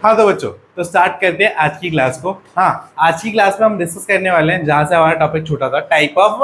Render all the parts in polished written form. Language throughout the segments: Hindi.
हाँ तो बच्चों, तो स्टार्ट करते हैं आज की क्लास को। हाँ, आज की क्लास में हम डिस्कस करने वाले हैं जहां से हमारा टॉपिक छूटा था, टाइप ऑफ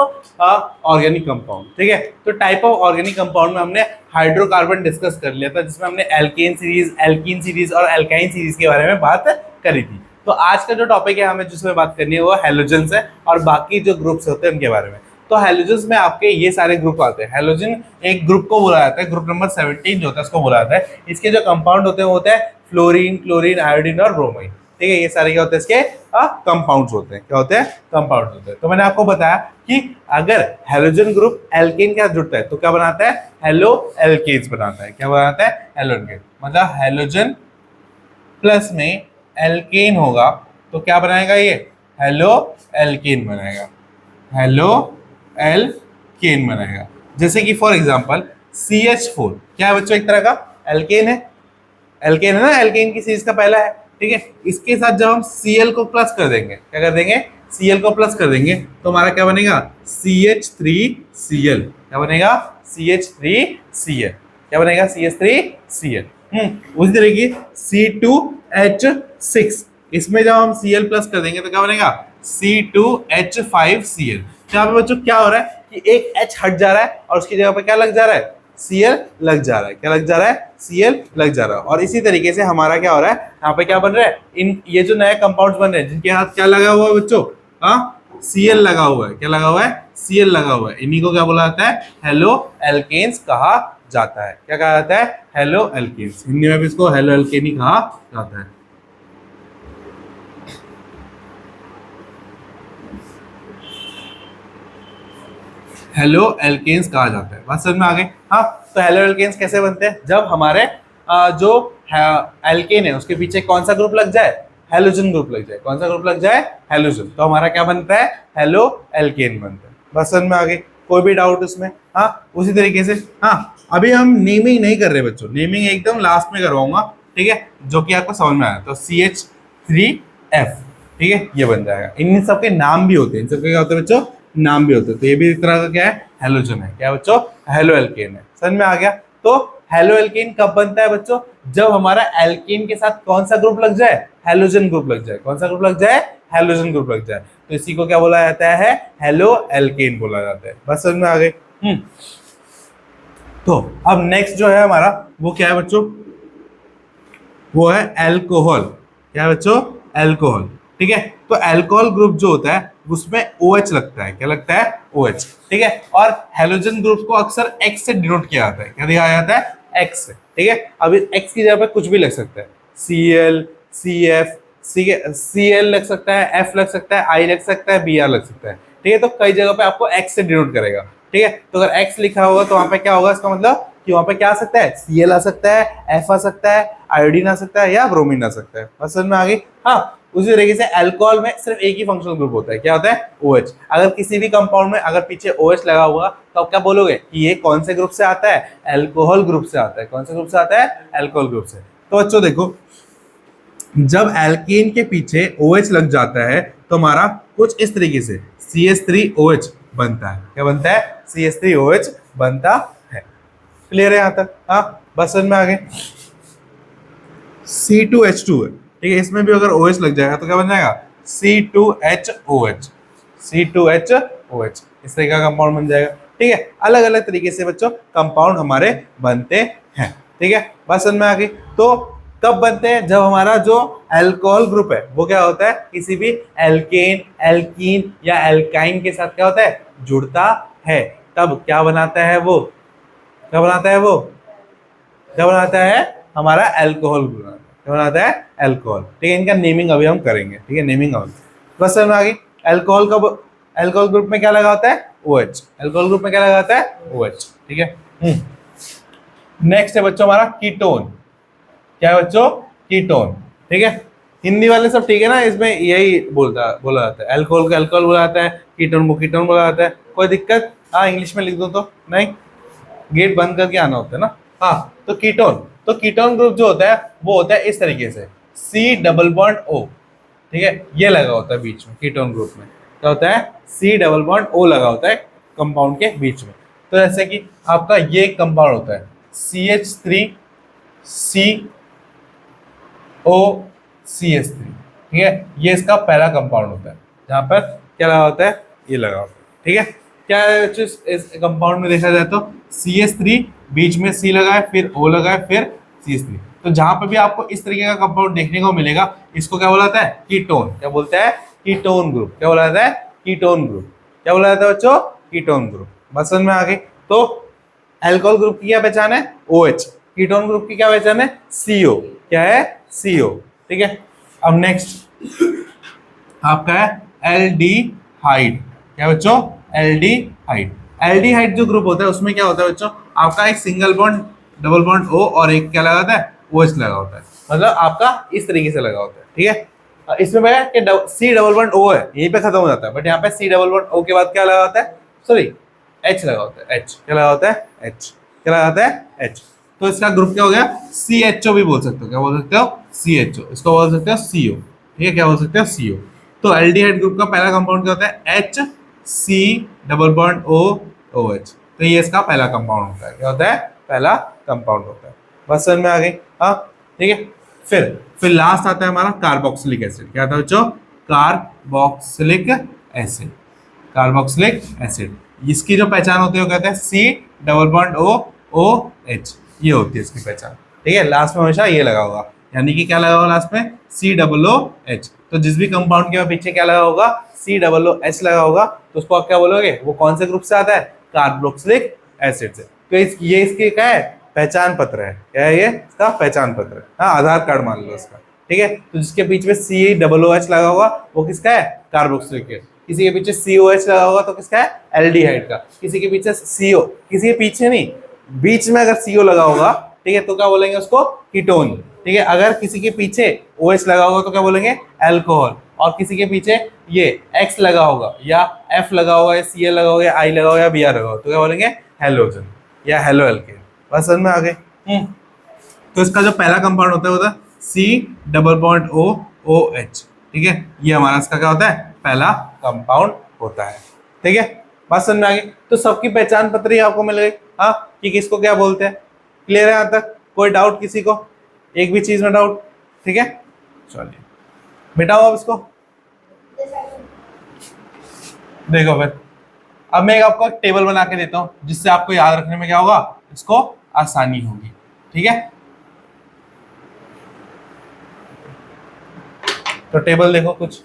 ऑर्गेनिक कंपाउंड। ठीक है, तो टाइप ऑफ ऑर्गेनिक कंपाउंड में हमने हाइड्रोकार्बन डिस्कस कर लिया था, जिसमें हमने एल्केन सीरीज, एल्कीन सीरीज और एल्काइन सीरीज के बारे में बात करी थी। तो आज का जो टॉपिक है हमें जिसमें बात करनी है वो हेलोजन्स है और बाकी जो ग्रुप्स होते हैं उनके बारे में। तो हेलोजन्स में आपके ये सारे ग्रुप आते हैं। हेलोजन एक ग्रुप को बोला जाता है, ग्रुप नंबर 17 जो होता है उसको बोला जाता है। इसके जो कंपाउंड होते हैं वो होते हैं फ्लोरीन, क्लोरीन, आयोडीन और ब्रोमाइन। ठीक है, ये सारे क्या होते हैं इसके कंपाउंड्स होते हैं। क्या होते हैं? कंपाउंड्स होते हैं। तो मैंने आपको बताया कि अगर हेलोजन ग्रुप एल्केन के साथ जुड़ता है तो क्या बनाता है? हेलो एल्केन्स बनाता है। क्या बनाता है? Halo alkane. मतलब हेलोजन प्लस में एल्केन होगा तो क्या बनाएगा? ये हेलो एल्केन बनाएगा। हेलो एल्केन बनाएगा। जैसे कि फॉर एग्जांपल CH4 क्या है बच्चों? एक तरह का एल्केन है। एल्केन है ना, एल्केन की सीरीज का पहला है। ठीक है, इसके साथ जब हम Cl को प्लस कर देंगे, क्या कर देंगे? Cl को प्लस कर देंगे तो हमारा क्या बनेगा? CH3Cl। क्या बनेगा? CH3Cl। क्या बनेगा? CH3Cl। उसी तरह की C2H6, इसमें जब हम Cl प्लस कर देंगे तो क्या बनेगा? C2H5Cl। यहाँ पे बच्चों क्या हो रहा है कि एक H हट जा रहा है और उसकी जगह पे क्या लग जा रहा है? Cl लग जा रहा है। क्या लग जा रहा है? Cl लग जा रहा है। और इसी तरीके से हमारा क्या हो रहा है, यहाँ पे क्या बन रहा है? इन ये जो नए कंपाउंड्स बन रहे हैं जिनके हाथ क्या लगा हुआ है बच्चों? Cl लगा हुआ है। क्या लगा हुआ है? Cl लगा हुआ है। इन्हीं को क्या बोला जाता है? हेलो एल्केन्स कहा जाता है। क्या कहा जाता है? Halo alkanes. हिंदी में भी इसको हेलो एल्केन ही कहा जाता है। हेलो एल्केन्स कहा जाता है। बात समझ में आ गई? हाँ, तो हेलो एल्केन्स कैसे बनते हैं? जब हमारे जो एल्केन है उसके पीछे कौन सा ग्रुप लग जाए? हेलोजन ग्रुप लग जाए। कौन सा ग्रुप लग जाए? हेलोजन। तो हमारा क्या बनता है? हेलो एल्केन बनता है। बात समझ में आ गई? कोई भी डाउट इसमें? हाँ, उसी तरीके से। हाँ, अभी हम नेमिंग नहीं कर रहे बच्चों, नेमिंग एकदम लास्ट में करवाऊंगा। ठीक है, जो कि आपको समझ में आया। तो CH3F, ठीक है, ये बन जाएगा। इन सबके नाम भी होते हैं। इन सबके क्या होते हैं बच्चों? नाम भी होते हैं। तो ये भी एक तरह का क्या है? हेलोजन है। क्या बच्चों? हेलो एल्केन है। समझ में आ गया? तो हेलो एल्केन कब बनता है बच्चों? जब हमारा एल्केन के साथ कौन सा ग्रुप लग जाए? हेलोजन ग्रुप लग जाए। कौन सा ग्रुप लग जाए? हेलोजन ग्रुप लग जाए। तो इसी को क्या बोला जाता है? हेलो एल्केन बोला जाता है। बस समझ में आ गई? तो अब नेक्स्ट जो है हमारा वो क्या है बच्चों? वो है एल्कोहल। क्या है बच्चों? एल्कोहल। ठीक है, तो एल्कोहल ग्रुप जो होता है उसमें OH लगता है। क्या लगता है? OH। ठीक है, और हेलोजन ग्रुप को अक्सर X से डिनोट किया जाता है। क्या दिया जाता है? X से। ठीक है, अब इस X की जगह पे कुछ भी लग सकता है। Cl, CF, Cl लग सकता है, F लग सकता है, I लग सकता है, Br लग सकता है। ठीक है, तो कई जगह पे आपको X से डिनोट करेगा। ठीक है, तो अगर X लिखा होगा तो वहां पे क्या होगा? इसका मतलब कि वहां पे क्या आ सकता है? Cl आ सकता है, F आ सकता है, आयोडीन आ सकता है या ब्रोमीन आ सकता है। बस समझ में आ गई? हाँ, उसी तरीके से अल्कोहल में सिर्फ एक ही फंक्शनल ग्रुप होता है। क्या होता है? OH। अगर किसी भी कंपाउंड में अगर पीछे OH लगा हुआ तो आप क्या बोलोगे कि ये कौन से ग्रुप से आता है? अल्कोहल ग्रुप से आता है। कौन से ग्रुप से आता है? अल्कोहल ग्रुप से। तो बच्चों देखो, जब एल्केन के पीछे OH लग जाता है तो हमारा कुछ इस तरीके से CH3OH बनता है। क्या बनता है? CH3OH बनता है। क्लियर है यहाँ तक? हाँ, बस समझ में आ गए? C2H2 है। ठीक है, इसमें भी अगर OH लग जाएगा तो क्या बन जाएगा? C2HOH। C2HOH इस तरह का कंपाउंड बन जाएगा। ठीक है, अलग अलग तरीके से बच्चों कंपाउंड हमारे बनते हैं। ठीक है, बात समझ में आ गई? तो कब बनते हैं? जब हमारा जो अल्कोहल ग्रुप है वो क्या होता है? किसी भी एल्केन, एल्कीन या एल्काइन के साथ क्या होता है? जुड़ता है। तब क्या बनाता है वो? क्या बनाता है वो? क्या बनाता है? हमारा अल्कोहल बनाता है। क्या बनाता है? अल्कोहल। ठीक है, इनका नेमिंग अभी हम करेंगे। ठीक है, नेमिंग अभी बस समझ में आ गई? अल्कोहल का अल्कोहल ग्रुप में क्या लगा होता है? OH। अल्कोहल ग्रुप में क्या लगा होता है? OH। ठीक है, नेक्स्ट है बच्चों हमारा कीटोन। क्या है बच्चों? कीटोन। ठीक है, हिंदी वाले सब ठीक है ना? इसमें यही बोला जाता है। अल्कोहल को अल्कोहल बोला जाता है, कीटोन को कीटोन बोला जाता है। कोई दिक्कत? हाँ, इंग्लिश में लिख दो तो नहीं, गेट बंद करके आना होता है ना। हाँ, तो कीटोन, तो कीटोन ग्रुप जो होता है वो होता है इस तरीके से C डबल बॉन्ड O। ठीक है, ये लगा होता है बीच में। कीटोन ग्रुप में क्या होता है? C डबल बॉन्ड O लगा होता है कंपाउंड के बीच में। तो जैसे कि आपका ये कंपाउंड होता है CH3 सी ओ सी एस थ्री, ठीक है, ये इसका पहला कंपाउंड होता है। जहां पर क्या लगा होता है, ये लगा होता है, ठीक है। क्या है इस कंपाउंड में देखा जाए तो सी एस थ्री, बीच में सी लगा है, फिर ओ लगा है, फिर सी एस थ्री। तो जहां पर भी आपको इस तरीके का कंपाउंड देखने को मिलेगा, इसको क्या बोला जाता है, कीटोन। क्या बोलते हैं, कीटोन ग्रुप। क्या बोला जाता है, कीटोन ग्रुप। क्या बोला जाता है बच्चों, कीटोन ग्रुप। बस समझ में आ गई। तो अल्कोहल ग्रुप की क्या पहचान है, OH। कीटोन ग्रुप की क्या पहचान है, CO। क्या है, CO, ठीक है। अब नेक्स्ट आपका है एल्डिहाइड। क्या बच्चों, एल्डिहाइड। एल्डिहाइड जो ग्रुप होता है उसमें क्या होता है बच्चों, आपका एक single bond, double bond O और एक क्या लगा होता है, OH लगा होता है। मतलब आपका इस तरीके से लगा होता है, ठीक है। इसमें भैया कि C डबल बॉन्ड O है, यहीं पे खत्म हो जाता है, बट यहाँ पे C डबल बॉन्ड O के बाद क्या लगा होता है, सॉरी H लगा होता है। H क्या लगा होता है, H क्या लगा होता है, H। तो इसका ग्रुप क्या हो गया, CHO भी बोल सकते हो। क्या बोल सकते हो, CHO। इसको बोल सकते हो CO, ठीक है। क्या बोल सकते हो, CO। तो एल्डिहाइड ग्रुप का पहला कंपाउंड क्या होता है, H C double bond O OH। तो ये इसका पहला कंपाउंड होता है। क्या होता है, पहला कंपाउंड होता है। बस समझ में आ गई, हाँ, ठीक है। फिर लास्ट आता है हमारा कार्बोक्सिलिक एसिड। क्या आता है बच्चों, कार्बोक्सिलिक एसिड। कार्बोक्सिलिक एसिड, इसकी जो पहचान होती है वो कहते हैं C double bond O OH। ये होती है इसकी पहचान, ठीक है। लास्ट में हमेशा ये लगा होगा, यानी कि क्या लगा होगा लास्ट में, C डबल O H। तो जिस भी कंपाउंड के पीछे क्या लगा होगा, C डबल O H लगा होगा, तो उसको आप क्या बोलोगे, वो कौन से ग्रुप से आता है, कार्बोक्सिलिक एसिड से। तो ये इसके क्या है, पहचान पत्र है। क्या है ये, इसका पहचान पत्र है, हाँ, आधार कार्ड मान लो इसका, ठीक है। तो जिसके बीच में C डबल O H लगा होगा वो किसका है, कार्बोक्सिलिक है। किसी के पीछे COH लगा होगा तो किसका है, एल्डिहाइड का। किसी के पीछे CO, किसी के पीछे नहीं, बीच में अगर CO लगा होगा, ठीक है, तो क्या बोलेंगे उसको, कीटोन, ठीक है। अगर किसी के पीछे OH लगा होगा तो क्या बोलेंगे, अल्कोहल। और किसी के पीछे ये X लगा होगा या F लगा होगा या Cl लगा होगा या I लगा होगा या Br लगा होगा तो क्या बोलेंगे, हेलोजन या हेलो एल्केन। बस समझ में आ गए। तो इसका जो पहला कंपाउंड होता है वो होता है C double bond O OH, ठीक है। ये हमारा इसका क्या होता है, पहला कंपाउंड होता है, ठीक है। बात समझ में आ गई। तो सबकी पहचान पत्र ही आपको मिल गई, हाँ, कि किसको क्या बोलते हैं। क्लियर है यहाँ तक, कोई डाउट किसी को, एक भी चीज में डाउट, ठीक है। चलिए मिटाओ अब इसको, देखो फिर। अब मैं आपको एक टेबल बना के देता हूं जिससे आपको याद रखने में क्या होगा, इसको आसानी होगी, ठीक है। तो टेबल देखो कुछ,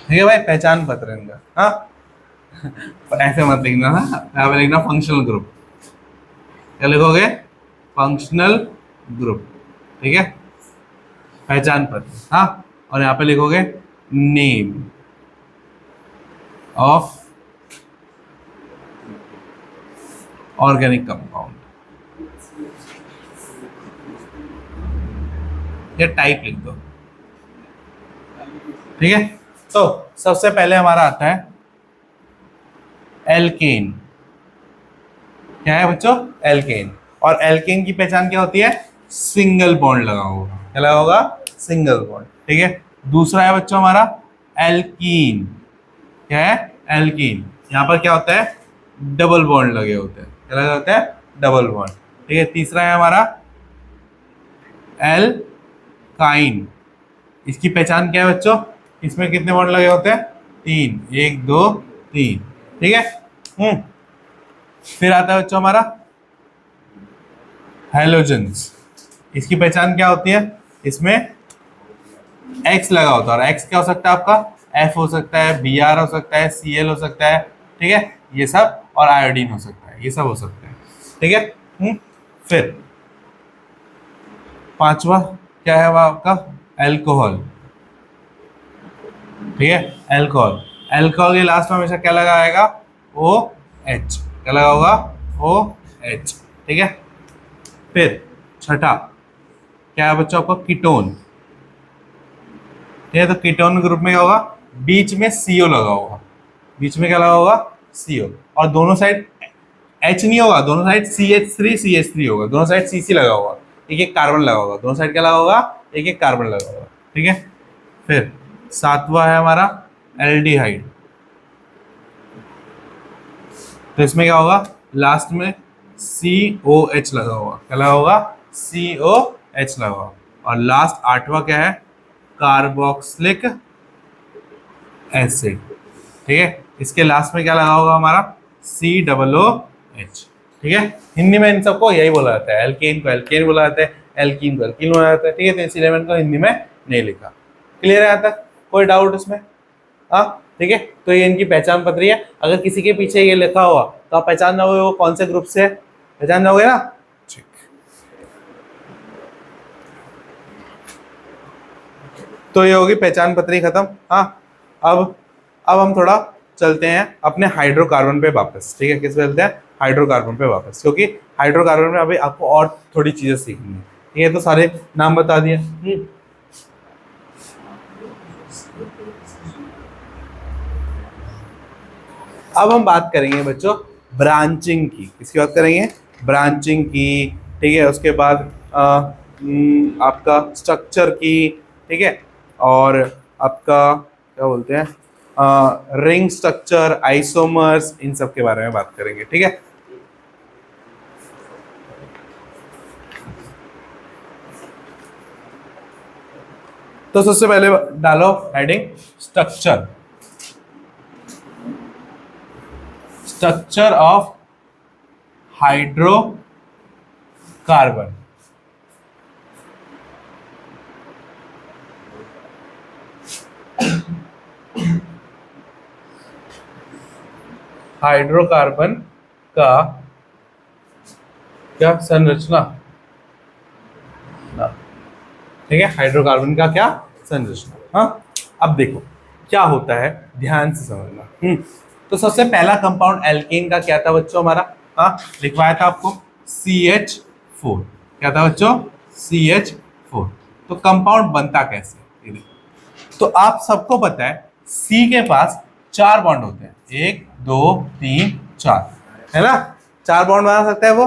ठीक है भाई, पहचान पत्र इनका, हाँ। ऐसे मत लिखना ना, यहाँ पे लिखना फंक्शनल ग्रुप। क्या लिखोगे, फंक्शनल ग्रुप, ठीक है, पहचान पत्र, हाँ। और यहाँ पे लिखोगे नेम ऑफ ऑर्गेनिक कंपाउंड, या टाइप लिख दो, ठीक है। तो सबसे पहले हमारा आता है एल्केन। क्या है बच्चों, एल्केन। और एल्केन की पहचान क्या होती है, सिंगल बॉन्ड लगा होगा। क्या लगा होगा, सिंगल बॉन्ड, ठीक है। दूसरा है बच्चों हमारा एल्कीन। क्या है, एल्कीन। यहाँ पर क्या होता है, डबल बॉन्ड लगे होते हैं। क्या लगे होते हैं, डबल बॉन्ड, ठीक है। तीसरा है हमारा एल्काइन। इसकी पहचान क्या है बच्चों, इसमें कितने बॉन्ड लगे होते हैं, 3, 1 2 3, ठीक है। फिर आता है बच्चों हमारा हेलोजेंस। इसकी पहचान क्या होती है, इसमें X लगा होता है। और X क्या हो सकता है आपका, F हो सकता है, Br हो सकता है, Cl हो सकता है, ठीक है, ये सब। और आयोडीन हो सकता है, ये सब हो सकते हैं, ठीक है। फिर पांचवा क्या है, वो आपका एल्कोहल, ठीक है, एल्कोहल। एल्कोहल के लास्ट में हमेशा क्या लगा आएगा, OH। क्या लगा होगा, OH, ठीक है। फिर छठा क्या है बच्चों आपका, कीटोन, ठीक है। तो कीटोन ग्रुप में क्या होगा, बीच में CO लगा होगा। बीच में क्या लगा होगा, CO, और दोनों साइड H नहीं होगा, दोनों साइड CH3 होगा, दोनों साइड CC लगा होगा, एक एक कार्बन लगा होगा, दोनों साइड क्या लगा होगा, एक एक कार्बन लगा होगा, ठीक है। फिर सातवां है हमारा एल्डिहाइड, तो इसमें क्या होगा, लास्ट में COH लगा होगा, क्या लगा होगा, COH लगा होगा। और लास्ट आठवां क्या है, कार्बोक्सिलिक एसिड, ठीक है। इसके लास्ट में क्या लगा होगा हमारा, COOH, ठीक है। हिंदी में इन सबको यही बोला जाता है, एल्केन को एल्केन बोला जाता है, एल्कीन को एल्कीन बोला जाता है, ठीक है। तो इसीलिए मैंने इनको हिंदी में नहीं लिखा। क्लियर है यहाँ तक, कोई डाउट इसमें? हाँ, ठीक है। तो ये इनकी पहचान पत्री है। अगर किसी के पीछे ये लिखा हुआ तो आप पहचान जाओगे वो कौन से ग्रुप से है, पहचान जाओगे ना। ठीक, तो ये होगी पहचान पत्री खत्म। हाँ, अब हम थोड़ा चलते हैं अपने हाइड्रोकार्बन पे वापस, ठीक है। किस पे चलते हैं, हाइड्रोकार्बन पे वापस, क्योंकि हाइड्रोकार्बन में अभी आपको और थोड़ी चीजें सीखनी है, ठीक है। तो सारे नाम बता दिए। अब हम बात करेंगे बच्चों ब्रांचिंग की, किसकी बात करेंगे, ब्रांचिंग की, ठीक है। उसके बाद आपका स्ट्रक्चर की, ठीक है। और आपका क्या बोलते हैं, रिंग स्ट्रक्चर, आइसोमर्स, इन सब के बारे में बात करेंगे, ठीक है। तो सबसे पहले डालो heading structure, structure of hydrocarbon. Hydrocarbon का क्या संरचना, ठीक है। हाइड्रोकार्बन का क्या संरचना। हाँ, अब देखो क्या होता है, ध्यान से समझना। तो सबसे पहला कंपाउंड एल्कीन का क्या था बच्चों हमारा, हाँ लिखवाया था आपको, CH4। क्या था बच्चों, CH4। तो कंपाउंड बनता कैसे, ये देखो। तो आप सबको पता है C के पास 4 बॉन्ड होते हैं, 1 2 3 4, है ना। 4 बॉन्ड बना सकता है वो,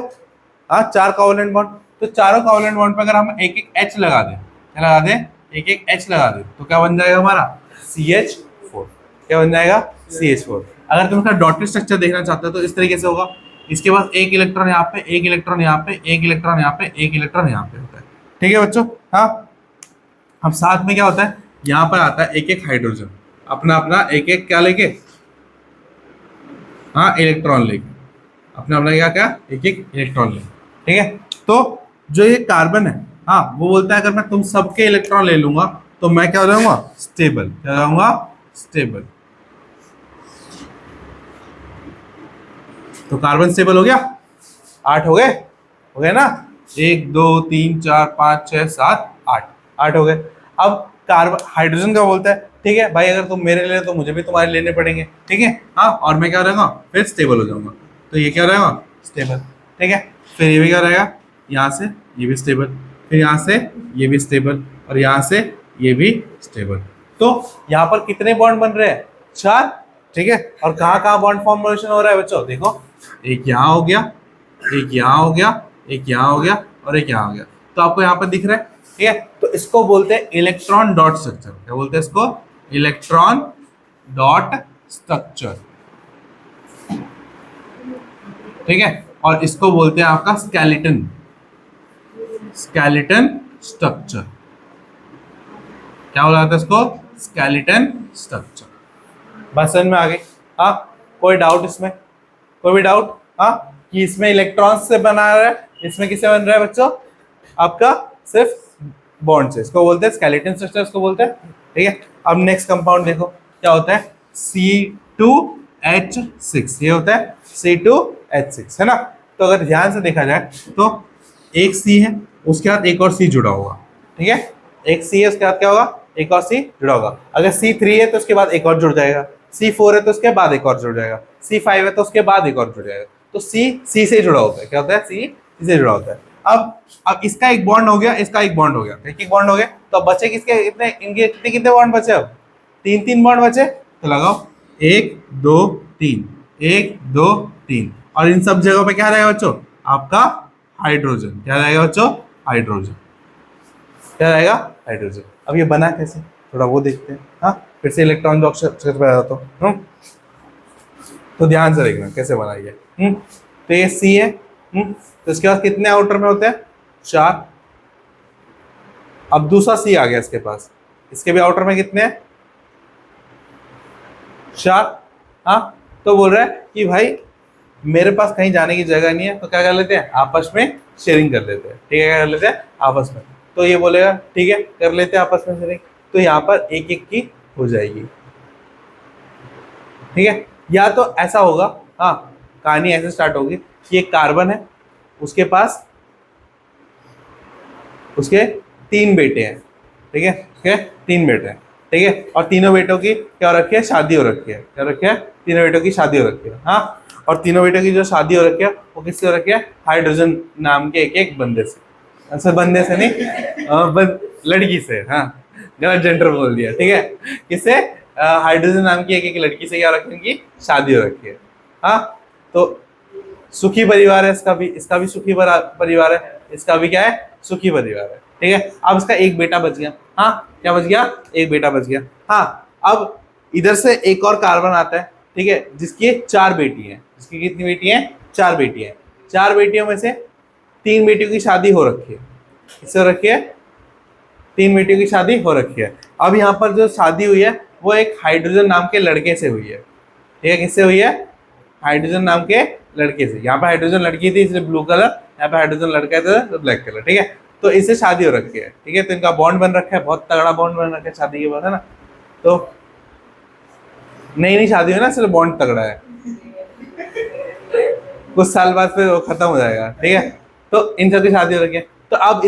हाँ 4 कोवलेंट बॉन्ड। तो चारों कोवलेंट बॉन्ड पे अगर हम एक एक H लगा दें, क्या लगा दें, एक एक H लगा दें, तो क्या बन जाएगा हमारा CH4। क्या बन जाएगा, CH4। अगर तुम इसका डॉटेड स्ट्रक्चर देखना चाहते हो तो इस तरीके से होगा, इसके पास एक इलेक्ट्रॉन यहाँ पे, एक इलेक्ट्रॉन यहाँ पे, एक इलेक्ट्रॉन यहाँ पे, एक इलेक्ट्रॉन यहाँ पे होता है, ठीक है बच्चों। हाँ, अब साथ में क्या होता है, यहाँ पर आता है एक एक हाइड्रोजन, अपना अपना एक एक क्या लेके, हाँ इलेक्ट्रॉन लेके, अपना अपना क्या क्या एक एक इलेक्ट्रॉन लेके, ठीक है। तो जो ये कार्बन है, हाँ वो बोलता है अगर मैं तुम सबके इलेक्ट्रॉन ले लूंगा तो मैं क्या हो जाऊंगा, स्टेबल, क्या हो जाऊंगा, स्टेबल। तो कार्बन स्टेबल हो गया, 8 हो गए ना, 1 2 3 4 5 6 7 8, 8 हो गए। अब कार्बन हाइड्रोजन का बोलता है ठीक है भाई, अगर तुम मेरे ले तो मुझे भी तुम्हारे लेने पड़ेंगे, ठीक है। हाँ, और मैं क्या रहेगा, फिर स्टेबल हो जाऊंगा। तो ये क्या रहेगा, स्टेबल, ठीक है। फिर ये भी क्या रहेगा, यहाँ से ये भी स्टेबल, फिर यहाँ से ये भी स्टेबल, और यहाँ से ये भी स्टेबल। तो यहाँ पर कितने बॉन्ड बन रहे हैं, 4, ठीक है। और कहाँ कहाँ बॉन्ड फॉर्मेशन हो रहा है बच्चों, देखो एक यहाँ हो गया, एक यहाँ हो गया, एक यहाँ हो गया, और एक यहाँ हो गया। तो आपको यहाँ पर दिख रहा है, ठीक है। तो इसको बोलते हैं इलेक्ट्रॉन डॉट स्ट्रक्चर। क्या बोलते हैं इसको, इलेक्ट्रॉन डॉट स्ट्रक्चर, ठीक है। और इसको बोलते हैं आपका स्केलेटन, स्केलेटन स्ट्रक्चर। क्या बोला जाता है इसको, स्केलेटन स्ट्रक्चर। बस समझ में आ गई। हाँ, कोई डाउट इसमें, कोई भी डाउट, हाँ कि इसमें इलेक्ट्रॉन से बना रहा है, इसमें किससे बन रहा है बच्चों, आपका सिर्फ बॉन्ड से। इसको बोलते हैं स्केलेटन स्ट्रक्चर, इसको बोलते हैं, ठीक है। अब नेक्स्ट कंपाउंड देखो क्या होता है, C2H6, ये होता है C2H6, है ना। तो अगर ध्यान से देखा जाए तो एक C है, उसके साथ एक और C जुड़ा होगा, ठीक है। एक C है, उसके साथ क्या होगा, एक और C जुड़ा होगा। अगर C3 है तो उसके बाद एक और जुड़ जाएगा, C4 है तो उसके बाद एक और जुड़ जाएगा, C5 है तो उसके बाद एक और जुड़ जाएगा। तो C से जुड़ा होता है, क्या होता है, C से जुड़ा होता है। अब इसका एक बॉन्ड हो गया, इसका एक बॉन्ड हो गया, एक एक बॉन्ड हो गया। तो अब बचे किसके, इतने इनके कितने कितने बॉन्ड बचे, अब 3 3 बॉन्ड बचे। तो लगाओ 1 2 3, 1 2 3, और इन सब जगहों पे क्या रहेगा बच्चों? आपका हाइड्रोजन। क्या रहेगा बच्चों? हाइड्रोजन। क्या रहेगा? हाइड्रोजन। अब ये बना कैसे, थोड़ा वो देखते हैं। हाँ, फिर से इलेक्ट्रॉन डॉक्टर पे आता हूँ। तो ध्यान से देखना कैसे बनाइए। तो ये सी है। तो इसके बाद कितने आउटर में होते हैं? 4। अब दूसरा सी आ गया इसके पास, इसके भी आउटर में कितने हैं? 4। हाँ, तो बोल रहा है कि भाई मेरे पास कहीं जाने की जगह नहीं है, तो क्या कर लेते हैं? आपस में शेयरिंग कर लेते हैं। ठीक है, क्या कर लेते हैं? आपस में। तो ये बोलेगा ठीक है कर लेते हैं आपस में शेयरिंग, तो यहाँ पर एक एक की हो जाएगी। ठीक है, या तो ऐसा होगा, हाँ, कहानी ऐसे स्टार्ट होगी कि एक कार्बन है, उसके पास उसके 3 बेटे हैं। ठीक है, उसके 3 बेटे हैं। ठीक है, और तीनों बेटों की क्या हो रखी है? शादी हो रखी है। क्या हो रखी है? तीनों बेटों की शादी हो रखी है। हाँ, और तीनों बेटों की जो शादी हो रखी है वो किससे हो रखी है? हाइड्रोजन नाम के एक एक बंदे से। अच्छा, बंदे से नहीं, लड़की से। हाँ, गलत जेंडर बोल दिया। ठीक है, किससे? हाइड्रोजन नाम की एक एक लड़की से क्या हो रखी है? उनकी शादी हो रखी है। हाँ, तो सुखी परिवार है इसका भी सुखी परिवार है, इसका भी क्या है? सुखी परिवार है। ठीक है, अब इसका एक बेटा बच गया। हाँ, क्या बच गया? एक बेटा बच गया। हाँ, अब इधर से एक और कार्बन आता है। ठीक है, जिसकी 4 बेटी हैं। जिसकी कितनी बेटी हैं? 4 बेटी हैं। 4 बेटियों में से 3 बेटियों की शादी हो रखी है। किससे हो रखी है? 3 बेटियों की शादी हो रखी है। अब यहाँ पर जो शादी हुई है वो एक हाइड्रोजन नाम के लड़के से हुई है। ठीक है, किससे हुई है? हाइड्रोजन नाम के लड़के से। यहाँ पे हाइड्रोजन लड़की थी इसलिए ब्लू कलर, यहाँ पे हाइड्रोजन लड़का था तो ब्लैक कलर। ठीक है, तो इससे शादी हो रखी है। ठीक है, तो इनका बॉन्ड बन रखा है, बहुत तगड़ा बॉन्ड बन रखा है शादी के बाद, है ना। तो नई नई शादी हुई ना, इसलिए बॉन्ड तगड़ा है। कुछ साल बाद फिर वो खत्म हो जाएगा। ठीक है, तो इन सबकी शादी हो रखी है। तो अब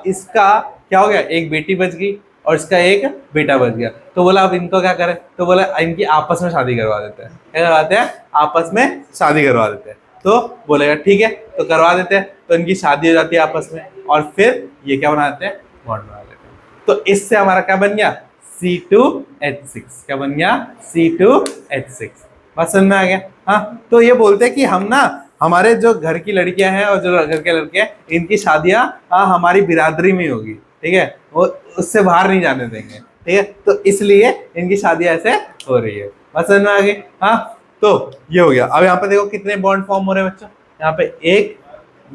इसका क्या हो गया? एक बेटी बच गई और इसका एक बेटा बच गया। तो बोला अब इनको क्या करें? तो बोला इनकी आपस में शादी करवा देते हैं। क्या करवाते हैं? आपस में शादी करवा देते हैं। तो बोलेगा ठीक है, तो करवा देते हैं। तो इनकी शादी हो जाती है आपस में, और फिर ये क्या बना देते हैं? बॉन्ड बना देते हैं। तो इससे हमारा क्या बन गया? C2H6। क्या बन गया? C2H6। बात समझ में आ गया? हाँ, तो ये बोलते हैं कि हम ना, हमारे जो घर की लड़कियां हैं और जो घर के लड़के हैं, इनकी शादियां हमारी बिरादरी में होगी। ठीक है, वो उससे बाहर नहीं जाने देंगे। ठीक है, तो इसलिए इनकी शादियां ऐसे हो रही है। बात समझ में आ गई? हाँ, तो ये हो गया। अब यहाँ पे देखो कितने बॉन्ड फॉर्म हो रहे हैं बच्चों। यहाँ पे 1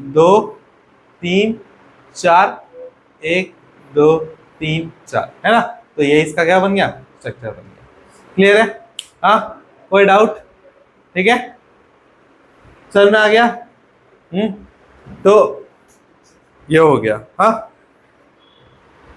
2 3 4, 1 2 3 4, है ना। तो ये इसका क्या बन गया? स्ट्रक्चर बन गया। क्लियर है? हाँ, कोई डाउट? ठीक है, समझ में आ गया? तो ये हो गया। हाँ,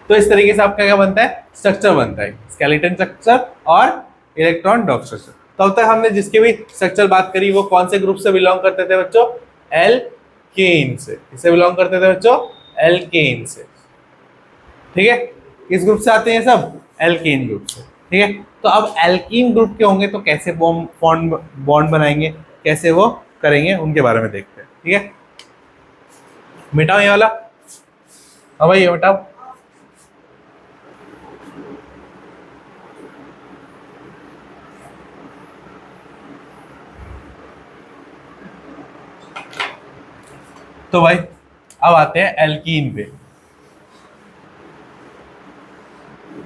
तो इस तरीके से आपका क्या बनता है? स्ट्रक्चर बनता है, स्केलेटन स्ट्रक्चर और इलेक्ट्रॉन डॉट स्ट्रक्चर। तो अब तक हमने जिसके भी स्ट्रक्चर बात करी वो कौन से ग्रुप से बिलोंग करते थे बच्चों? एल्केन से। किससे बिलोंग करते थे बच्चों? एल्केन से। ठीक है, किस ग्रुप से आते हैं सब? एल्केन ग्रुप से। ठीक है, तो अब एल्कीन ग्रुप के होंगे तो कैसे बॉन्ड बनाएंगे, कैसे वो करेंगे, उनके बारे में देखते हैं। ठीक है, मिटाओ ये वाला। हाँ भाई, ये मिटाओ। तो भाई अब आते हैं एल्कीन पे।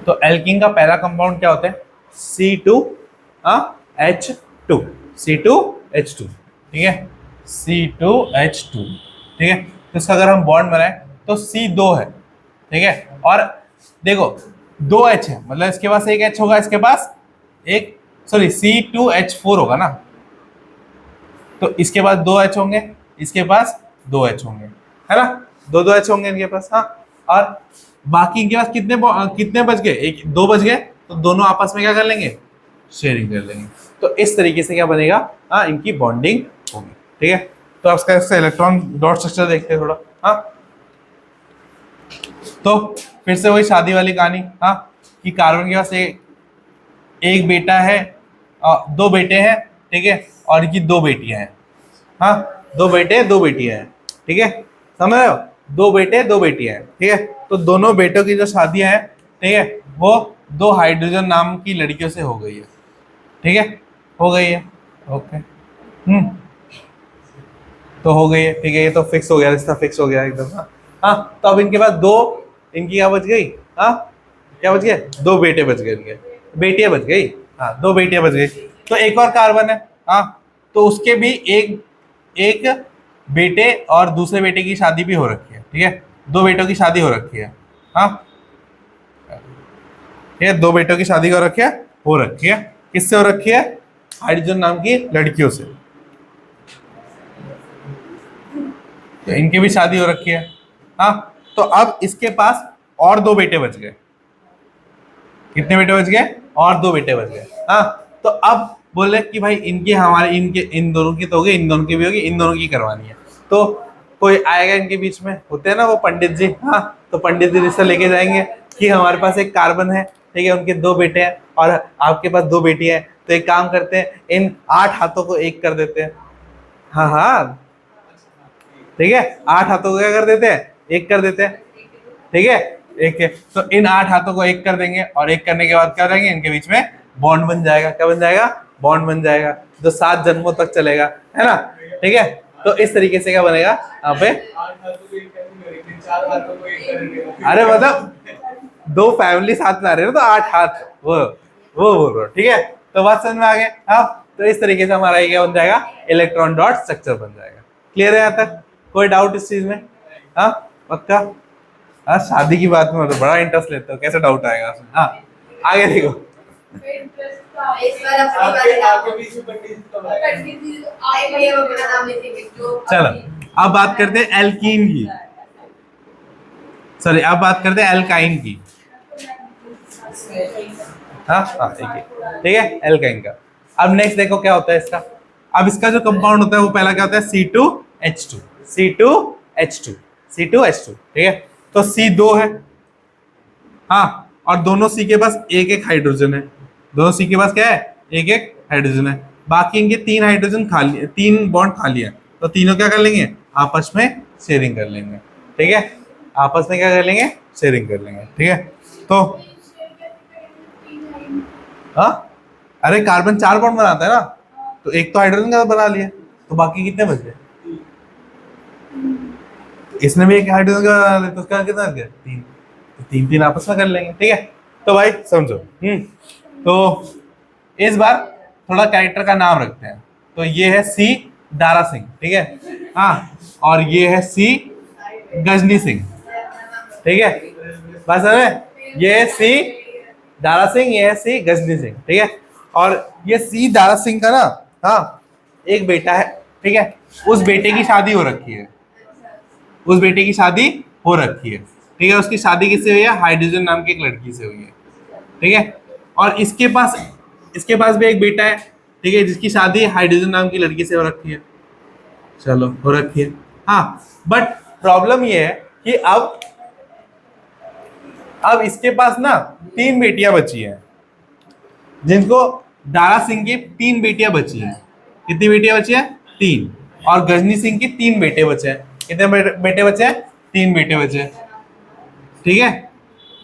तो एल्कीन का पहला कंपाउंड क्या होता है? C2H2। C2H2। ठीक है, C2H2। ठीक है, तो इसका अगर हम बॉन्ड बनाए तो C2 है। ठीक है, और देखो 2 H है, मतलब इसके पास एक H होगा, इसके पास एक, सॉरी C2H4 होगा ना। तो इसके पास 2 H होंगे, इसके पास 2 H होंगे, है ना। 2 H होंगे इनके पास। हाँ, और बाकी इनके पास कितने बच गए? 2 बच गए, तो दोनों आपस में क्या कर लेंगे? शेयरिंग कर लेंगे। तो इस तरीके से क्या बनेगा? हाँ, इनकी बॉन्डिंग होगी। ठीक है, तो आप इसका इलेक्ट्रॉन डॉट स्ट्रक्चर देखते हैं थोड़ा। हाँ, तो फिर से वही शादी वाली कहानी। हाँ, कि कार्बन के पास एक बेटा है, 2 बेटे हैं। ठीक है, और इनकी 2 बेटियां हैं। हाँ, 2 बेटे 2 बेटियां हैं। ठीक है, समझ रहे हो? 2 बेटे 2 बेटियां हैं। ठीक है, तो दोनों बेटों की जो शादियां हैं, ठीक है, वो 2 हाइड्रोजन नाम की लड़कियों से हो गई है। ठीक है, हो गई है। ओके। तो हो गई है, ठीक है, ये तो फिक्स हो गया, रिश्ता फिक्स हो गया एकदम। हाँ हाँ, तो अब इनके पास दो, इनकी क्या बच गई? हाँ, क्या बच गया? दो बेटे बच गए इनके, बेटियां बच गई। हाँ, दो बेटियां बच गई। तो एक और कार्बन है। हाँ, तो उसके भी एक एक बेटे और दूसरे बेटे की शादी भी हो रखी है, ठीक है, दो बेटों की शादी हो रखी है। हाँ, ये दो बेटों की शादी हो रखी है। किससे हो रखी है? हाइड्रोजन नाम की लड़कियों से। तो इनकी भी शादी हो रखी है। हाँ, तो अब इसके पास और दो बेटे बच गए। कितने बेटे बच गए? और दो बेटे बच गए। हाँ, तो अब बोले कि भाई इनकी हमारे इनके इन दोनों की तो होगी, इन दोनों की भी होगी, इन दोनों की करवानी है। तो कोई आएगा इनके बीच में, होते हैं ना वो पंडित जी। हाँ, तो पंडित जी रिश्ता लेके जाएंगे कि हमारे पास एक कार्बन है, ठीक है, उनके दो बेटे हैं और आपके पास दो बेटी है, तो एक काम करते हैं, इन 8 हाथों को एक कर देते हैं। हाँ हाँ, ठीक है, 8 हाथों को क्या कर देते हैं? एक कर देते हैं, ठीक है, एक है। तो इन 8 हाथों को एक कर देंगे और एक करने के बाद क्या करेंगे, इनके बीच में बॉन्ड बन जाएगा। क्या बन जाएगा? बॉन्ड बन जाएगा, जो 7 जन्मों तक चलेगा, है ना? ठीक है, तो इस तरीके से क्या बनेगा यहाँ पे? अरे मतलब दो फैमिली साथ में आ रहे हो तो 8 हाथ, वो बोल रहा हूँ, ठीक है। तो बात समझ में आ गया। हाँ, तो इस तरीके से हमारा ये क्या बन जाएगा? इलेक्ट्रॉन डॉट स्ट्रक्चर बन जाएगा। क्लियर है यहाँ तक? कोई डाउट इस चीज में? हाँ, पक्का? हाँ, शादी की बात में तो बड़ा इंटरेस्ट लेते हो, कैसे डाउट आएगा उसमें? हाँ, आगे देखो। चलो, अब बात करते हैं एल्कीन की, सॉरी, अब बात करते हैं एल्काइन की। हाँ हाँ, ठीक है, एल्काइन का। अब नेक्स्ट देखो क्या होता है इसका। अब इसका जो कंपाउंड होता है वो पहला क्या होता है? C2H2, C2H2, C2H2, ठीक है। तो C2 है। हाँ, और दोनों सी के पास एक एक हाइड्रोजन है। दोनों सी के पास क्या है? एक एक हाइड्रोजन है। बाकी इनके 3 हाइड्रोजन खाली, 3 बॉन्ड खाली है। तो तीनों क्या कर लेंगे? आपस में शेयरिंग कर लेंगे, ठीक है, आपस में क्या कर लेंगे? शेयरिंग कर लेंगे, ठीक है। तो हाँ, अरे कार्बन 4 बॉन्ड बनाता है ना, तो एक तो हाइड्रोजन का बना लिया, तो बाकी कितने बच गए? इसने भी एक हाइड्रोजन का बना लिया, तो उसका कितना बच गया? 3। तो 3 3 आपस में कर लेंगे, ठीक है। तो भाई समझो, तो इस बार थोड़ा कैरेक्टर का नाम रखते हैं। तो ये है सी दारा सिंह, ठीक है, हाँ, और ये है सी गजनी सिंह, ठीक है, बस है, ये है सी दारा सिंह, ये है सी गजनी सिंह, ठीक है। और ये सी दारा सिंह का ना, हाँ, एक बेटा है, ठीक है, उस बेटे की शादी हो रखी है, उस बेटे की शादी हो रखी है, ठीक है। उसकी शादी किससे हुई है? हाइड्रोजन नाम की एक लड़की से हुई है, ठीक है। और इसके पास भी एक बेटा है, ठीक है, जिसकी शादी हाइड्रोजन नाम की लड़की से हो रखी है। चलो, हो रखी है। हाँ, बट प्रॉब्लम ये है कि अब इसके पास ना 3 बेटियां बची हैं, जिनको दारा सिंह की 3 बेटियां बची हैं। कितनी बेटियां बची हैं? 3। और गजनी सिंह की 3 बेटे बचे हैं। कितने बेटे बचे हैं? 3 बेटे बचे हैं, ठीक है,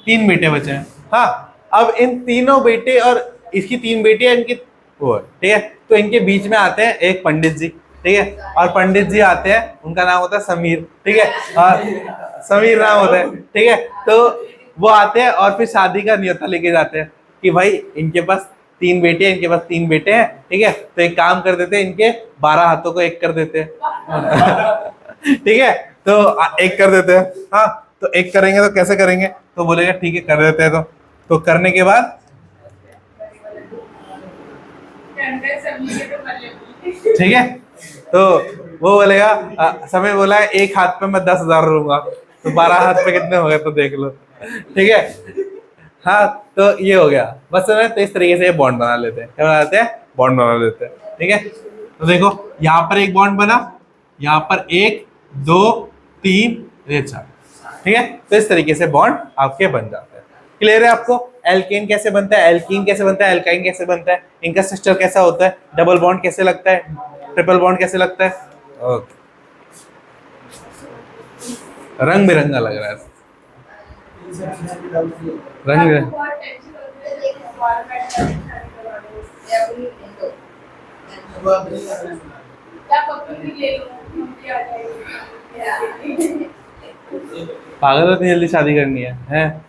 3 बेटे बचे हैं। हाँ, अब इन तीनों बेटे और इसकी 3 बेटियां, इनकी वो है, ठीक है। तो इनके बीच में आते हैं एक पंडित जी, ठीक है, और पंडित जी आते हैं, उनका नाम होता है समीर, ठीक है, और समीर नाम होता है, ठीक है। तो वो आते हैं और फिर शादी का न्योता लेके जाते हैं कि भाई इनके पास 3 बेटे हैं, इनके पास 3 बेटे हैं, ठीक है, तो एक काम कर देते हैं, इनके 12 हाथों को एक कर देते हैं। ठीक है, तो एक कर देते हैं। हाँ, तो एक करेंगे तो कैसे करेंगे? तो बोलेगा ठीक है, कर देते हैं। तो करने के बाद ठीक है, तो वो बोलेगा, समय बोला है एक हाथ पे मैं 10,000 लूंगा, तो 12 हाथ पे कितने हो गए तो देख लो, ठीक है। हाँ, तो ये हो गया बस में। तो इस तरीके से बॉन्ड बना लेते हैं, क्या बना लेते हैं? बॉन्ड बना लेते हैं, ठीक है। तो देखो, यहाँ पर एक बॉन्ड बना, यहाँ पर 1 2 3 ये 4, ठीक है। तो इस तरीके से बॉन्ड आपके बन जाते हैं। क्लियर है आपको? एल्केन कैसे बनता है, एल्कीन कैसे बनता है, एल्काइन कैसे बनता है, इनका स्ट्रक्चर कैसा होता है, डबल बॉन्ड कैसे लगता है, ट्रिपल बॉन्ड कैसे लगता है। ओके, रंग बिरंगा लग रहा है, रंग पागल इतनी जल्दी शादी करनी है हैं?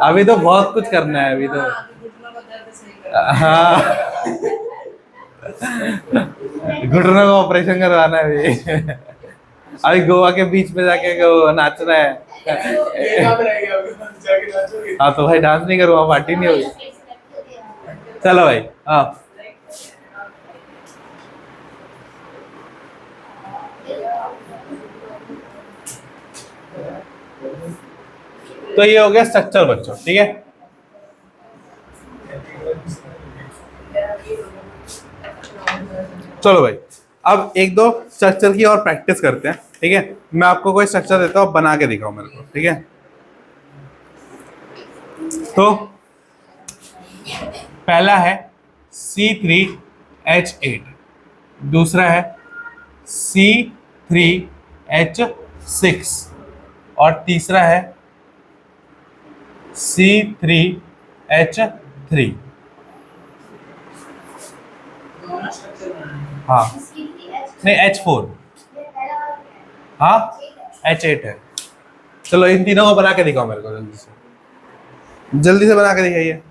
अभी तो बहुत कुछ करना है अभी तो। हाँ, घुटनों का ऑपरेशन करवाना है अभी। अभी गोवा के बीच पे जाके वो नाचना है। हाँ तो भाई डांस नहीं करूँगा, पार्टी नहीं होगी। चलो भाई हाँ, तो ये हो गया स्ट्रक्चर बच्चों, ठीक है। चलो भाई अब एक दो स्ट्रक्चर की और प्रैक्टिस करते हैं, ठीक है। मैं आपको कोई स्ट्रक्चर देता हूँ, बना के दिखाओ मेरे को, ठीक है। तो पहला है C3H8, दूसरा है C3H6 और तीसरा है C3H3। हाँ नहीं H4, हाँ H8 है। चलो इन तीनों को बना के दिखाओ मेरे को जल्दी से बना के दिखाइए।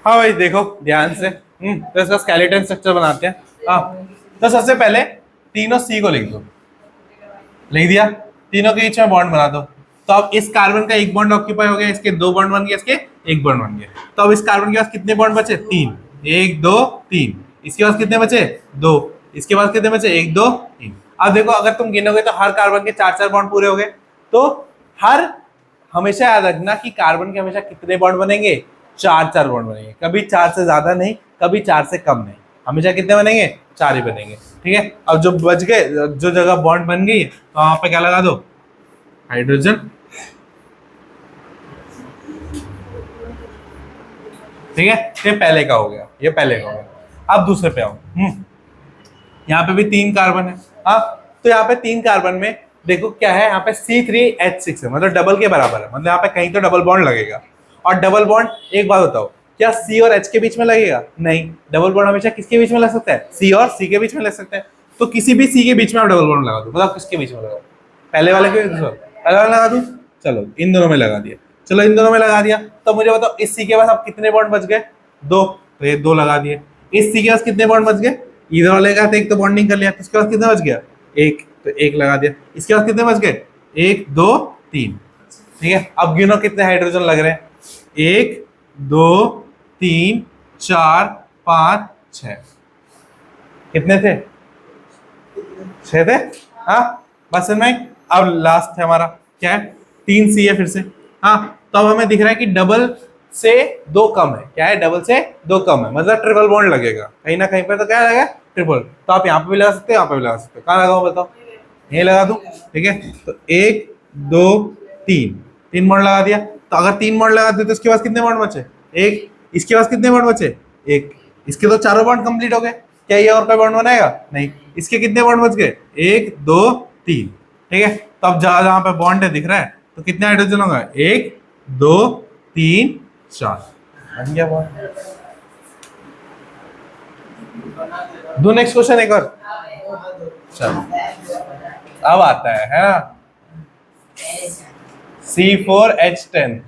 हाँ भाई देखो ध्यान से, तो इसका स्केलेटन स्ट्रक्चर बनाते हैं। हाँ तो सबसे पहले तीनों C को लिख दो, लिख दिया, तीनों के बीच में बॉन्ड बना दो। तो अब इस कार्बन का एक बॉन्ड ऑक्यूपाई हो गया, इसके दो बॉन्ड बन गए, इसके एक बॉन्ड बन गया। तो अब इस कार्बन के पास कितने बॉन्ड बचे? 3, 1 2 3। इसके पास कितने बचे? 2। इसके पास कितने बचे? 1 2 3। अब देखो अगर तुम गिनोगे तो हर कार्बन के 4 4 बॉन्ड पूरे हो गए। तो हमेशा याद रखना कि कार्बन के हमेशा कितने बॉन्ड बनेंगे? 4 4 बॉन्ड बनेंगे, कभी 4 से ज्यादा नहीं, कभी 4 से कम नहीं, हमेशा कितने बनेंगे? 4 ही बनेंगे, ठीक है। अब जो बच गए, जो जगह बॉन्ड बन गई तो वहां पे क्या लगा दो? हाइड्रोजन, ठीक है। ये पहले का हो गया, ये पहले का हो गया। अब दूसरे पे आओ। यहाँ पे भी 3 कार्बन है। हाँ तो यहाँ पे 3 कार्बन में देखो क्या है, यहाँ पे C3H6 है, मतलब डबल के बराबर है, मतलब यहाँ पे कहीं तो डबल बॉन्ड लगेगा। और डबल बॉन्ड, एक बात बताओ, क्या C और H के बीच में लगेगा? नहीं, डबल बॉन्ड हमेशा किसके बीच में लग सकता है? C और C के बीच में लग सकता है। तो किसी भी C के बीच में आप डबल बॉन्ड लगा दो, मतलब किसके बीच में लगाओ? पहले वाले के, पहले वाला लगा दूं? चलो इन दोनों में लगा दिया, चलो इन दोनों में लगा दिया। तो मुझे बताओ इस C के पास अब कितने बॉन्ड बच गए? 2, तो ये 2 लगा दिए। इस C के पास कितने बॉन्ड बच गए? इधर वाले का एक तो बॉन्डिंग कर लिया, इसके पास कितना बच गया? 1, तो 1 लगा दिया। इसके पास कितने बच गए? 1 2 3, ठीक है। अब गिनो कितने हाइड्रोजन लग रहे हैं? 1 2 3 4 5 6। कितने थे? 6 थे। हाँ बस में। अब लास्ट है हमारा क्या है? 3 C है फिर से। हाँ तो अब हमें दिख रहा है कि डबल से 2 कम है। क्या है? डबल से 2 कम है, मतलब ट्रिपल बॉन्ड लगेगा कहीं ना कहीं पर। तो क्या लगेगा? ट्रिपल। तो आप यहाँ पे भी लगा सकते हो, यहाँ पे भी लगा सकते हो। कहाँ लगाओ बताओ? यही लगा दूं, ठीक है। तो 1 2 3 बॉन्ड लगा दिया। तो अगर 3 बॉन्ड लगा दिए तो इसके पास कितने बॉन्ड बचे? 1। इसके पास कितने बॉन्ड बचे? 1। इसके तो चारों बॉन्ड कंप्लीट हो गए। क्या ये और कोई बॉन्ड बनाएगा? नहीं। इसके कितने बॉन्ड बच गए? 1 2 3, ठीक है। तो अब जहां जहां पे बॉन्ड है दिख रहा है, तो कितने हाइड्रोजन होगा? 1 2 3 4, बन गया बॉन्ड। दो नेक्स्ट क्वेश्चन एक और। चलो अब आता है ना, C4H10,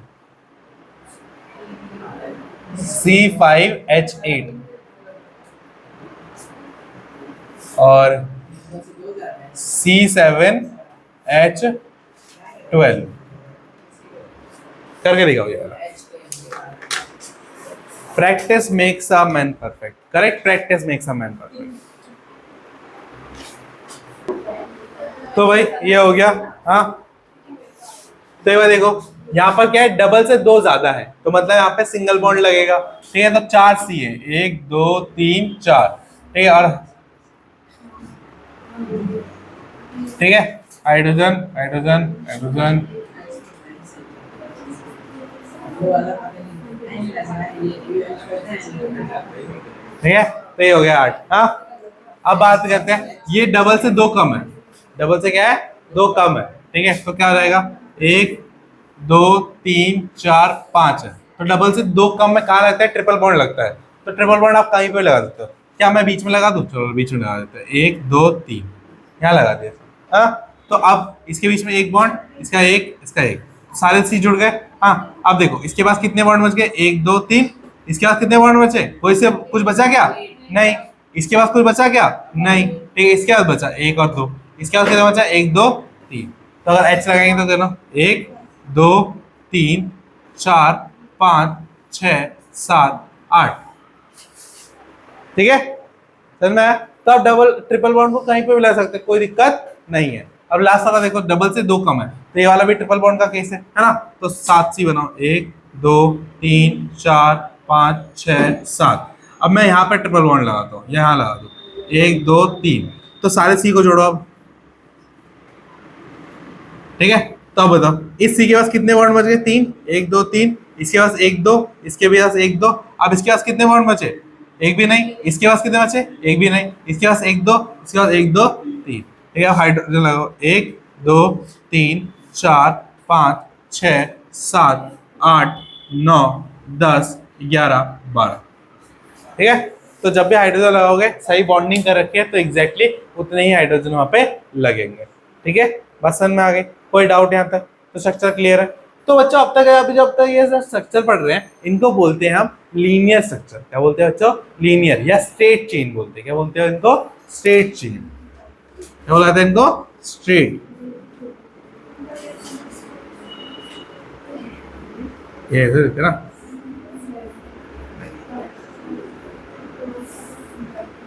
C5H8 और C7H12। करके दिखाओ यार। Practice makes a man perfect, correct, practice makes a man perfect. तो भाई ये हो गया। हाँ तो ये देखो यहाँ पर क्या है? डबल से 2 ज्यादा है, तो मतलब यहाँ पे सिंगल बॉन्ड लगेगा, ठीक है। तो 4 C है, 1 2 3 4, ठीक है। और ठीक है, हाइड्रोजन हाइड्रोजन हाइड्रोजन, ठीक है। तो ये हो गया 8। हाँ अब बात करते हैं, ये डबल से 2 कम है। डबल से क्या है? 2 कम है, ठीक है। तो क्या हो जाएगा? 1 2 3 4 5 है, तो डबल से दो कम में कहाँ लगता है, ट्रिपल बॉन्ड लगता है। तो ट्रिपल बॉन्ड आप कहीं पे लगा सकते हो, क्या मैं बीच में लगा दूं, चलो बीच में लगा देते हैं, 1 2 3 यहाँ लगा दिया। हाँ, तो अब इसके बीच में एक बॉन्ड, इसका एक, इसका एक, सारे सी जुड़ गए। हाँ, अब देखो इसके पास कितने बॉन्ड बच गए, 1 2 3, इसके पास कितने बॉन्ड बचे, कोई से कुछ बचा क्या, नहीं। इसके पास कुछ बचा क्या, नहीं, ठीक है। इसके पास बचा 1 और 2, इसके पास कितना बचा, 1 2 3। तो अगर एच लगाएंगे तो देखो 1 2 3 4 5 6 7 8, ठीक है। समझ में आया? तो आप डबल ट्रिपल बॉन्ड को कहीं पे भी ला सकते हैं, कोई दिक्कत नहीं है। अब लास्ट वाला देखो, डबल से दो कम है, तो ये वाला भी ट्रिपल बॉन्ड का केस है ना। तो 7 सी बनाओ, 1 2 3 4 5 6 7। अब मैं यहाँ पे ट्रिपल बॉन्ड लगाता हूँ, यहाँ लगा दो, 1 2 3, तो सारे सी को जोड़ो अब, ठीक है। तो अब बताओ इस सी के पास कितने बॉन्ड बच गए, 3, 1 2 3, इसके पास 1 2, इसके पास 1 2। अब इसके पास कितने बॉन्ड बचे, एक भी नहीं। इसके पास कितने बचे, एक भी नहीं। इसके पास 1 2, इसके पास 1 2 3, ठीक है। हाइड्रोजन लगाओ, 1 2 3 4 5 6 7 8 9 10 11 12, ठीक है। तो जब भी हाइड्रोजन लगाओगे, सही बॉन्डिंग कर रखी है, तो एग्जैक्टली उतने ही हाइड्रोजन वहां पे लगेंगे, ठीक है। बस समझ में आ गई, कोई डाउट यहाँ तक, तो स्ट्रक्चर क्लियर है। तो बच्चों अब तक अभी जब तक ये स्ट्रक्चर पढ़ रहे हैं, इनको बोलते हैं हम लीनियर स्ट्रक्चर। क्या बोलते हैं बच्चों, लीनियर या स्ट्रेट चेन बोलते हैं। क्या बोलते हैं इनको, स्ट्रेट चेन। क्या बोला था इनको, स्ट्रेट। ये ना,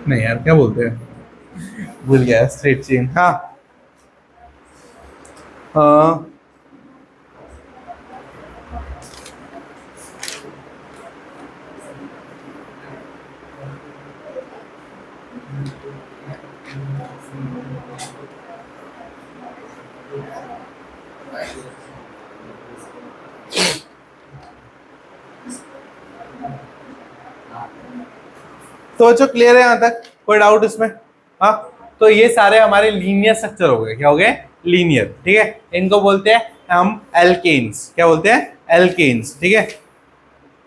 नहीं यार क्या बोलते हैं, भूल गया, स्ट्रेट चेन। हाँ तो बच्चों क्लियर है यहाँ तक, कोई डाउट इसमें। हाँ, तो ये सारे हमारे लीनियर स्ट्रक्चर हो गए। क्या हो गए, लीनियर, ठीक है। इनको बोलते हैं हम एल्केन्स। क्या बोलते हैं, एल्केन्स, ठीक है।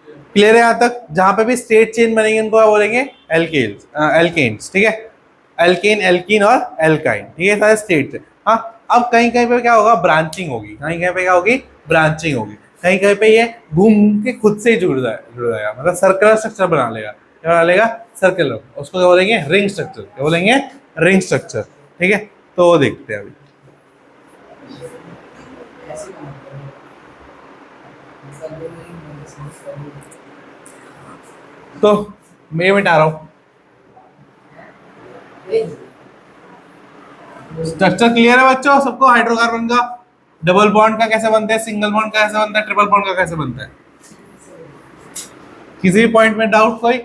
क्लियर है यहाँ तक, जहां पे भी स्ट्रेट चेन बनेंगे इनको क्या बोलेंगे, एल्केन्स, एल्केन्स, ठीक है। एल्केन, एल्कीन और एल्काइन, ठीक है, सारे स्ट्रेट चेन। हाँ, अब कहीं कहीं पे क्या होगा, ब्रांचिंग होगी, कहीं कहीं पे क्या होगी, ब्रांचिंग होगी, कहीं कहीं पे ये घूम के खुद से ही जुड़ जाएगा, मतलब सर्कुलर स्ट्रक्चर बना लेगा। क्या बना लेगा, सर्कुलर, उसको क्या बोलेंगे, रिंग स्ट्रक्चर। क्या बोलेंगे, रिंग स्ट्रक्चर, ठीक है। तो वो देखते हैं अभी। तो मैं मिटा रहा हूं, स्ट्रक्चर क्लियर है बच्चों सबको, हाइड्रोकार्बन का। डबल बॉन्ड का कैसे बनता है, सिंगल बॉन्ड का कैसे बनता है, ट्रिपल बॉन्ड का कैसे बनता है, किसी भी पॉइंट में डाउट कोई।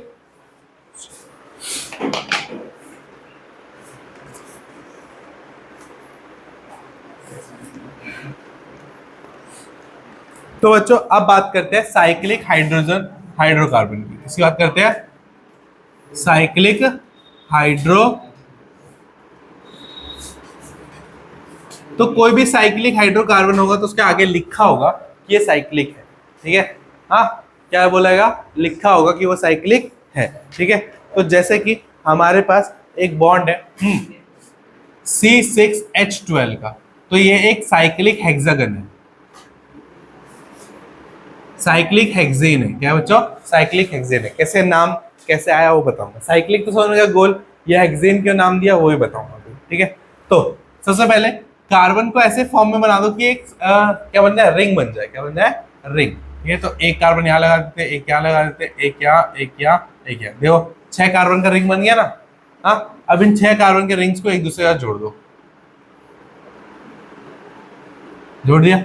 तो बच्चों अब बात करते हैं साइक्लिक हाइड्रोजन हाइड्रोकार्बन की। इसकी बात करते हैं, साइक्लिक हाइड्रो। तो कोई भी साइक्लिक हाइड्रोकार्बन होगा तो उसके आगे लिखा होगा कि ये साइक्लिक है, ठीक है। हाँ, क्या बोलेगा, लिखा होगा कि वो साइक्लिक है, ठीक है। तो जैसे कि हमारे पास एक बॉन्ड है C6H12 का, तो ये एक साइक्लिक हेक्सागन है, साइक्लिक हेक्सेन है। क्या बच्चों, साइक्लिक हेक्सेन है। कैसे नाम कैसे आया वो बताऊंगा। साइक्लिक तो समझ गया गोल, या हेक्सेन क्यों नाम दिया वो भी बताऊंगा, ठीक है। तो सबसे पहले कार्बन को ऐसे फॉर्म में बना दो कि एक क्या बन जाए, रिंग बन जाए। क्या बन जाए, रिंग, ठीक है। तो एक कार्बन यहाँ लगा देते, एक यहाँ लगा देते, एक यहाँ, एक यहाँ, एक यहाँ, देखो 6 कार्बन का रिंग बन गया ना। हाँ, अब इन 6 कार्बन के रिंग्स को एक दूसरे के साथ जोड़ दो, जोड़ दिया।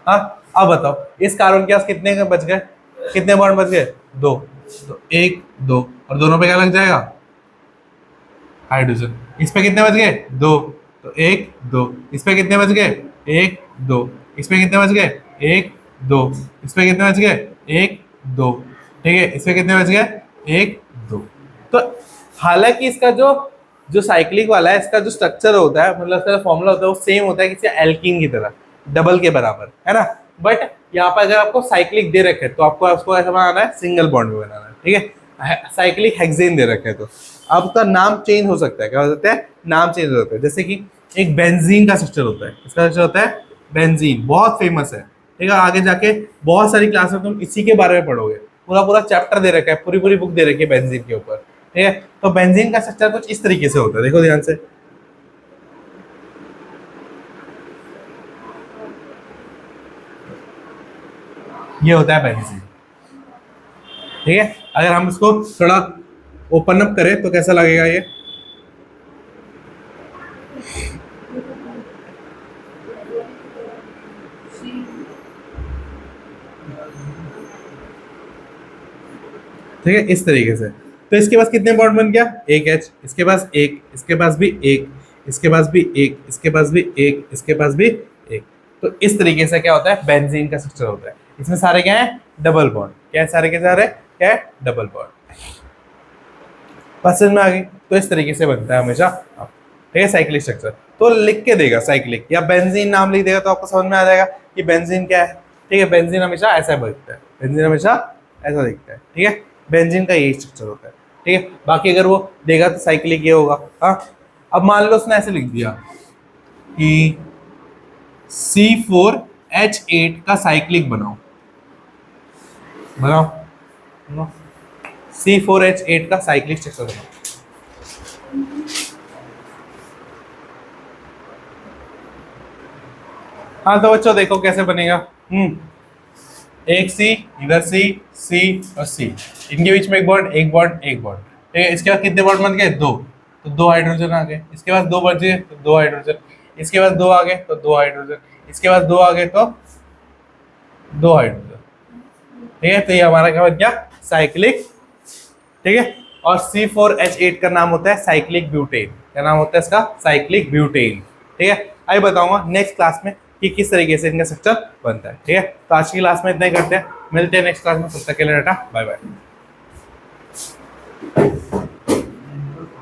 हाँ, अब बताओ इस कार्बन के पास कितने बच गए, कितने बॉन्ड बच गए, 2। तो 1 2, और दोनों पे क्या लग जाएगा, हाइड्रोजन। इस पे कितने बच गए, 2, तो 1 2। इस पे कितने बच गए, 1 2। इस पे कितने बच गए, 1 2। इस पे कितने बच गए, 1 2, ठीक है। इस पे कितने बच गए, 1 2। तो हालांकि इसका जो जो साइक्लिक वाला है, इसका जो स्ट्रक्चर होता है, मतलब इसका फॉर्मूला होता है वो सेम होता है किसी एल्कीन की तरह, डबल के बराबर, है ना। बट यहाँ पर अगर आपको साइक्लिक दे रखे तो आपको उसको ऐसा बनाना है, सिंगल बॉन्ड में बनाना है, ठीक है। साइक्लिक हेक्सेन दे रखे तो अब उसका नाम चेंज हो सकता है, क्या हो सकता है, नाम चेंज हो सकता है। जैसे कि एक बेंजीन का स्ट्रक्चर होता है, इसका स्ट्रक्चर होता है बेंजीन, बहुत फेमस है, ठीक है। आगे जाके बहुत सारी क्लास में तुम इसी के बारे में पढ़ोगे, पूरा पूरा चैप्टर दे रखा है, पूरी पूरी बुक दे रखी है बेंजीन के ऊपर, ठीक है। तो बेंजीन का स्ट्रक्चर कुछ इस तरीके से होता है, देखो ध्यान से, ये होता है बेंजीन, ठीक है। अगर हम इसको थोड़ा ओपन अप करें तो कैसा लगेगा ये, ठीक है, इस तरीके से। तो इसके पास कितने बॉन्ड बन गया, एक एच, इसके पास एक, इसके पास भी एक, इसके पास भी एक, इसके पास भी एक, इसके पास भी एक। तो इस तरीके से क्या होता है, बेंजीन का स्ट्रक्चर होता है। इसमें सारे क्या है, डबल बॉन्ड, क्या है, सारे के सारे क्या है, डबल बॉन्ड। पसंद में आ गई। तो इस तरीके से बनता है हमेशा, ठीक है, साइक्लिक स्ट्रक्चर। तो लिख के देगा साइक्लिक या बेंजीन नाम लिख देगा तो आपको समझ में आ जाएगा कि बेंजीन क्या है, ठीक है। बेंजीन हमेशा ऐसा दिखता है, बेंजीन हमेशा ऐसा दिखता है, ठीक है। बेंजीन का यही स्ट्रक्चर होता है, ठीक है। बाकी अगर वो देगा तो साइक्लिक ये होगा। हाँ, अब मान लो उसने ऐसे लिख दिया कि C4H8 का साइक्लिक बनाओ, बनाओ C4H8 का साइक्लिक स्ट्रक्चर बनाओ। हाँ तो बच्चों देखो कैसे बनेगा। एक सी, इधर सी, सी और सी, इनके बीच में एक बॉन्ड, एक बॉन्ड, एक बॉन्ड, ठीक है। इसके बाद कितने बॉन्ड बन गए, दो, तो दो हाइड्रोजन आ गए। इसके बाद दो बचे तो दो हाइड्रोजन, इसके बाद दो आ गए तो दो हाइड्रोजन, इसके बाद दो आ गए तो दो हाइड्रोजन, ठीक है। तो ये हमारा क्या बन गया, साइक्लिक, ठीक है। और C4H8 का नाम होता है साइक्लिक ब्यूटेन। क्या नाम होता है इसका, साइक्लिक ब्यूटेन, ठीक है। आइए बताऊंगा नेक्स्ट क्लास में कि किस तरीके से इनका स्ट्रक्चर बनता है, ठीक है। तो आज की क्लास में इतना ही करते हैं, मिलते हैं नेक्स्ट क्लास में, तब तक के लिए टाटा बाय बाय।